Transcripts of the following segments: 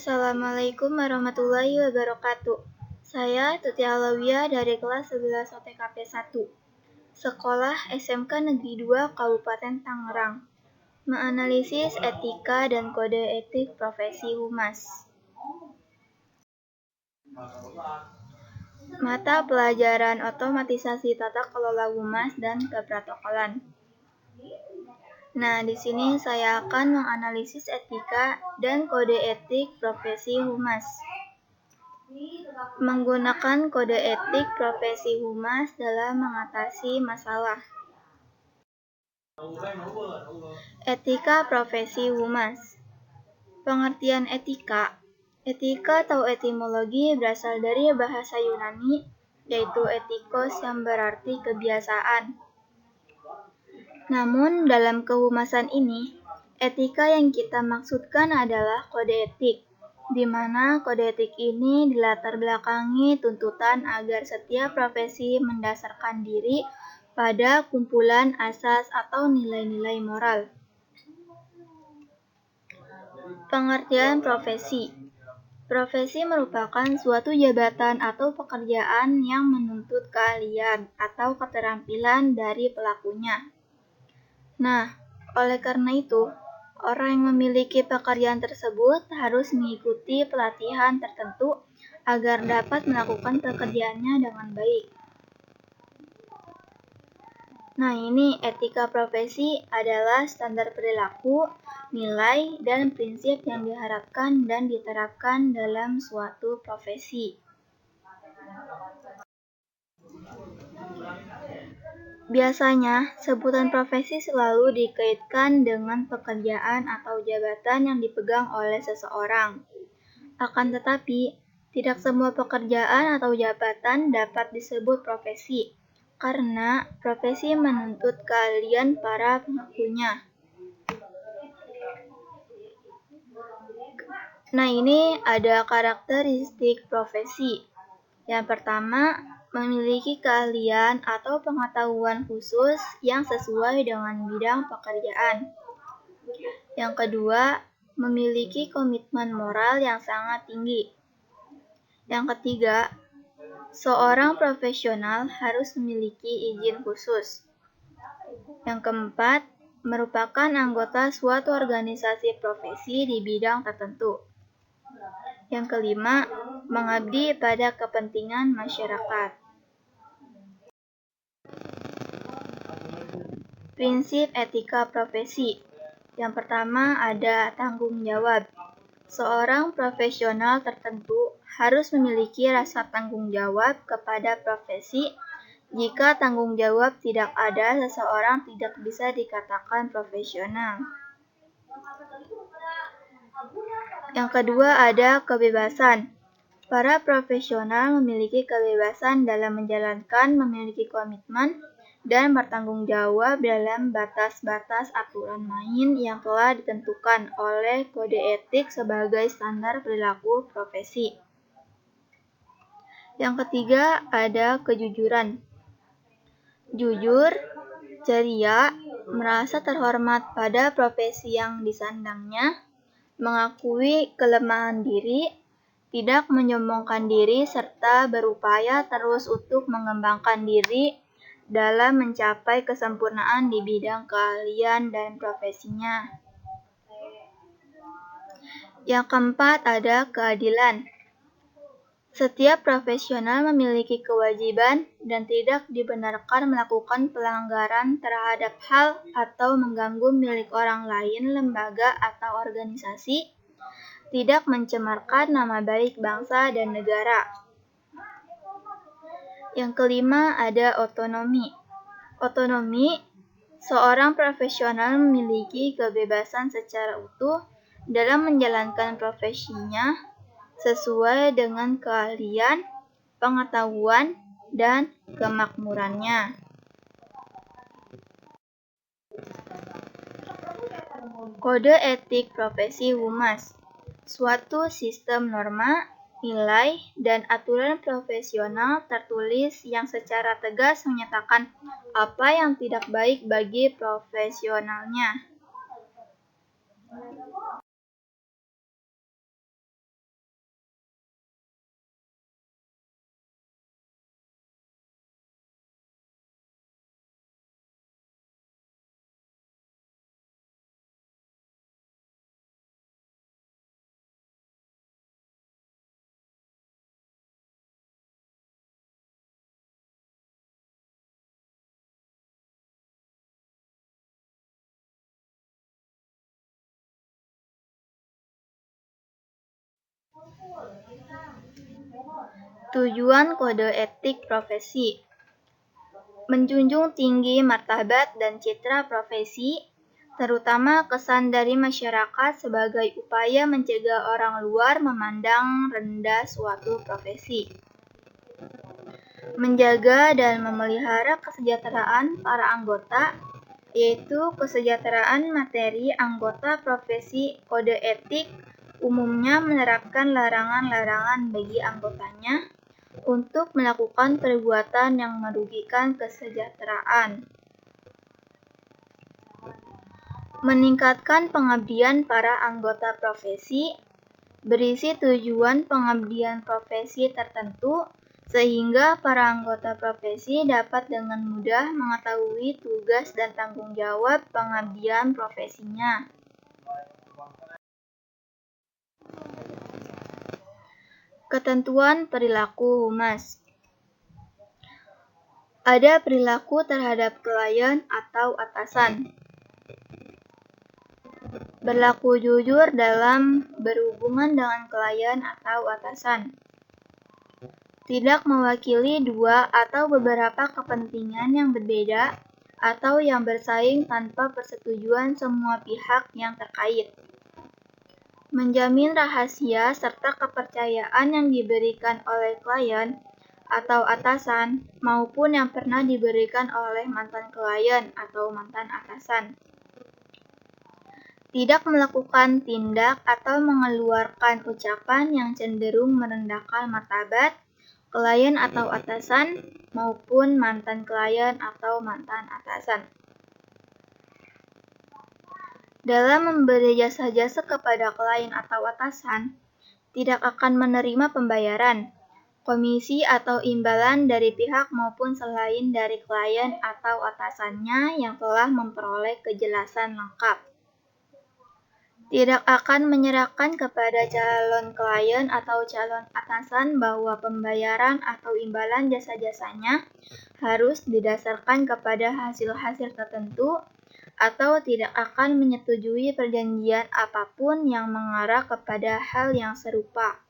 Assalamualaikum warahmatullahi wabarakatuh. Saya Tuti Alawiyah dari kelas 11 OTKP 1, Sekolah SMK Negeri 2 Kabupaten Tangerang, menganalisis etika dan kode etik profesi humas. Mata pelajaran otomatisasi tata kelola humas dan keprotokolan. Nah, di sini saya akan menganalisis etika dan kode etik profesi humas. Menggunakan kode etik profesi humas dalam mengatasi masalah. Etika profesi humas. Pengertian etika. Etika atau etimologi berasal dari bahasa Yunani, yaitu etikos yang berarti kebiasaan. Namun dalam kehumasan ini, etika yang kita maksudkan adalah kode etik, di mana kode etik ini dilatar belakangi tuntutan agar setiap profesi mendasarkan diri pada kumpulan asas atau nilai-nilai moral. Pengertian profesi. Profesi merupakan suatu jabatan atau pekerjaan yang menuntut keahlian atau keterampilan dari pelakunya. Nah, oleh karena itu, orang yang memiliki pekerjaan tersebut harus mengikuti pelatihan tertentu agar dapat melakukan pekerjaannya dengan baik. Nah, ini etika profesi adalah standar perilaku, nilai, dan prinsip yang diharapkan dan diterapkan dalam suatu profesi. Biasanya, sebutan profesi selalu dikaitkan dengan pekerjaan atau jabatan yang dipegang oleh seseorang. Akan tetapi, tidak semua pekerjaan atau jabatan dapat disebut profesi, karena profesi menuntut keahlian para pengakunya. Nah, ini ada karakteristik profesi. Yang pertama, memiliki keahlian atau pengetahuan khusus yang sesuai dengan bidang pekerjaan. Yang kedua, memiliki komitmen moral yang sangat tinggi. Yang ketiga, seorang profesional harus memiliki izin khusus. Yang keempat, merupakan anggota suatu organisasi profesi di bidang tertentu. Yang kelima, mengabdi pada kepentingan masyarakat. Prinsip etika profesi. Yang pertama ada tanggung jawab. Seorang profesional tertentu harus memiliki rasa tanggung jawab kepada profesi. Jika tanggung jawab tidak ada, seseorang tidak bisa dikatakan profesional. Yang kedua ada kebebasan. Para profesional memiliki kebebasan dalam menjalankan, memiliki komitmen, dan bertanggung jawab dalam batas-batas aturan main yang telah ditentukan oleh kode etik sebagai standar perilaku profesi. Yang ketiga ada kejujuran. Jujur, ceria, merasa terhormat pada profesi yang disandangnya, mengakui kelemahan diri, tidak menyombongkan diri, serta berupaya terus untuk mengembangkan diri dalam mencapai kesempurnaan di bidang keahlian dan profesinya. Yang keempat ada keadilan. Setiap profesional memiliki kewajiban dan tidak dibenarkan melakukan pelanggaran terhadap hal atau mengganggu milik orang lain, lembaga, atau organisasi, tidak mencemarkan nama baik bangsa dan negara. Yang kelima ada otonomi. Otonomi, seorang profesional memiliki kebebasan secara utuh dalam menjalankan profesinya sesuai dengan keahlian, pengetahuan, dan kemakmurannya. Kode etik profesi humas. Suatu sistem norma, nilai, dan aturan profesional tertulis yang secara tegas menyatakan apa yang tidak baik bagi profesionalnya. Tujuan kode etik profesi: menjunjung tinggi martabat dan citra profesi, terutama kesan dari masyarakat sebagai upaya mencegah orang luar memandang rendah suatu profesi. Menjaga dan memelihara kesejahteraan para anggota, yaitu kesejahteraan materi anggota profesi. Kode etik umumnya menerapkan larangan-larangan bagi anggotanya untuk melakukan perbuatan yang merugikan kesejahteraan. Meningkatkan pengabdian para anggota profesi, berisi tujuan pengabdian profesi tertentu, sehingga para anggota profesi dapat dengan mudah mengetahui tugas dan tanggung jawab pengabdian profesinya. Ketentuan perilaku humas: ada perilaku terhadap klien atau atasan. Berlaku jujur dalam berhubungan dengan klien atau atasan. Tidak mewakili dua atau beberapa kepentingan yang berbeda atau yang bersaing tanpa persetujuan semua pihak yang terkait. Menjamin rahasia serta kepercayaan yang diberikan oleh klien atau atasan maupun yang pernah diberikan oleh mantan klien atau mantan atasan. Tidak melakukan tindak atau mengeluarkan ucapan yang cenderung merendahkan martabat klien atau atasan maupun mantan klien atau mantan atasan. Dalam memberi jasa-jasa kepada klien atau atasan, tidak akan menerima pembayaran, komisi atau imbalan dari pihak maupun selain dari klien atau atasannya yang telah memperoleh kejelasan lengkap. Tidak akan menyerahkan kepada calon klien atau calon atasan bahwa pembayaran atau imbalan jasa-jasanya harus didasarkan kepada hasil-hasil tertentu, atau tidak akan menyetujui perjanjian apapun yang mengarah kepada hal yang serupa.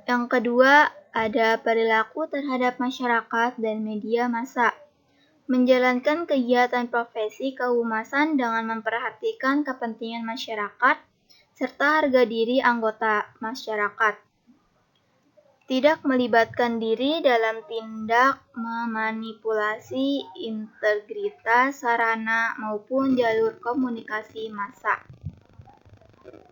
Yang kedua, ada perilaku terhadap masyarakat dan media massa. Menjalankan kegiatan profesi kehumasan dengan memperhatikan kepentingan masyarakat serta harga diri anggota masyarakat. Tidak melibatkan diri dalam tindak memanipulasi integritas sarana maupun jalur komunikasi massa.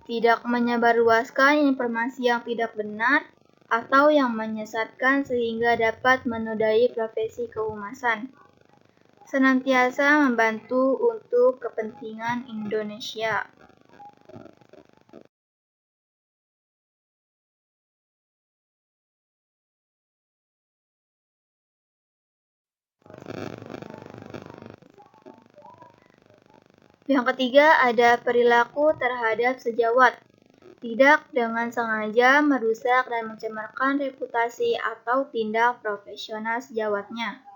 Tidak menyebarluaskan informasi yang tidak benar atau yang menyesatkan sehingga dapat menodai profesi kehumasan. Senantiasa membantu untuk kepentingan Indonesia. Yang ketiga, ada perilaku terhadap sejawat. Tidak dengan sengaja merusak dan mencemarkan reputasi atau tindak profesional sejawatnya.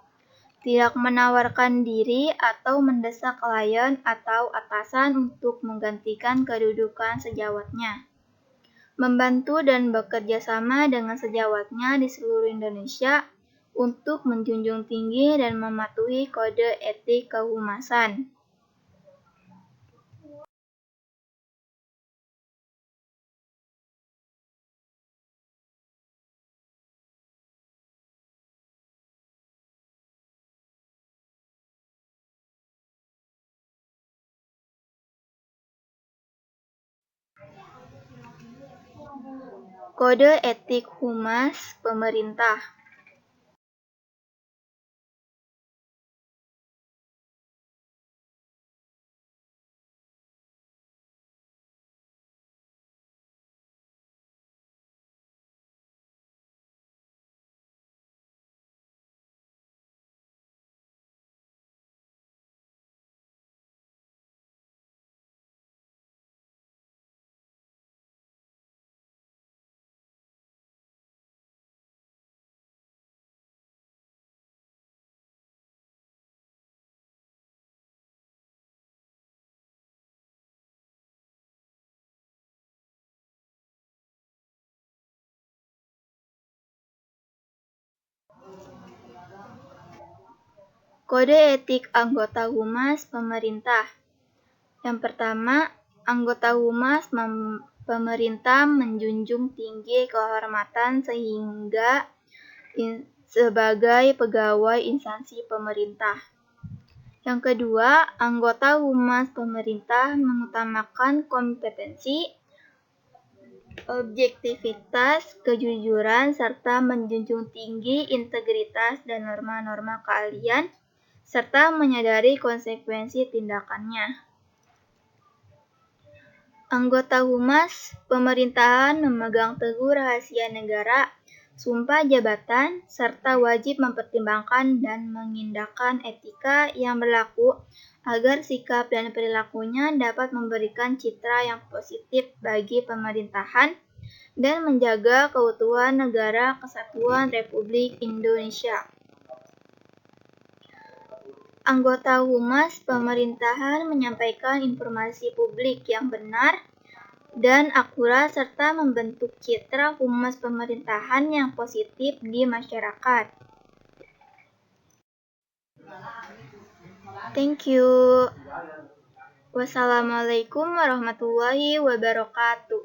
Tidak menawarkan diri atau mendesak klien atau atasan untuk menggantikan kedudukan sejawatnya. Membantu dan bekerja sama dengan sejawatnya di seluruh Indonesia untuk menjunjung tinggi dan mematuhi kode etik kehumasan. Kode etik humas pemerintah. Kode etik anggota Humas Pemerintah. Yang pertama, anggota Humas Pemerintah menjunjung tinggi kehormatan sehingga sebagai pegawai instansi pemerintah. Yang kedua, anggota Humas Pemerintah mengutamakan kompetensi, objektivitas, kejujuran, serta menjunjung tinggi integritas dan norma-norma keahlian, serta menyadari konsekuensi tindakannya. Anggota Humas Pemerintahan memegang teguh rahasia negara, sumpah jabatan, serta wajib mempertimbangkan dan mengindahkan etika yang berlaku agar sikap dan perilakunya dapat memberikan citra yang positif bagi pemerintahan dan menjaga keutuhan Negara Kesatuan Republik Indonesia. Anggota Humas Pemerintahan menyampaikan informasi publik yang benar dan akurat serta membentuk citra humas pemerintahan yang positif di masyarakat. Thank you. Wassalamualaikum warahmatullahi wabarakatuh.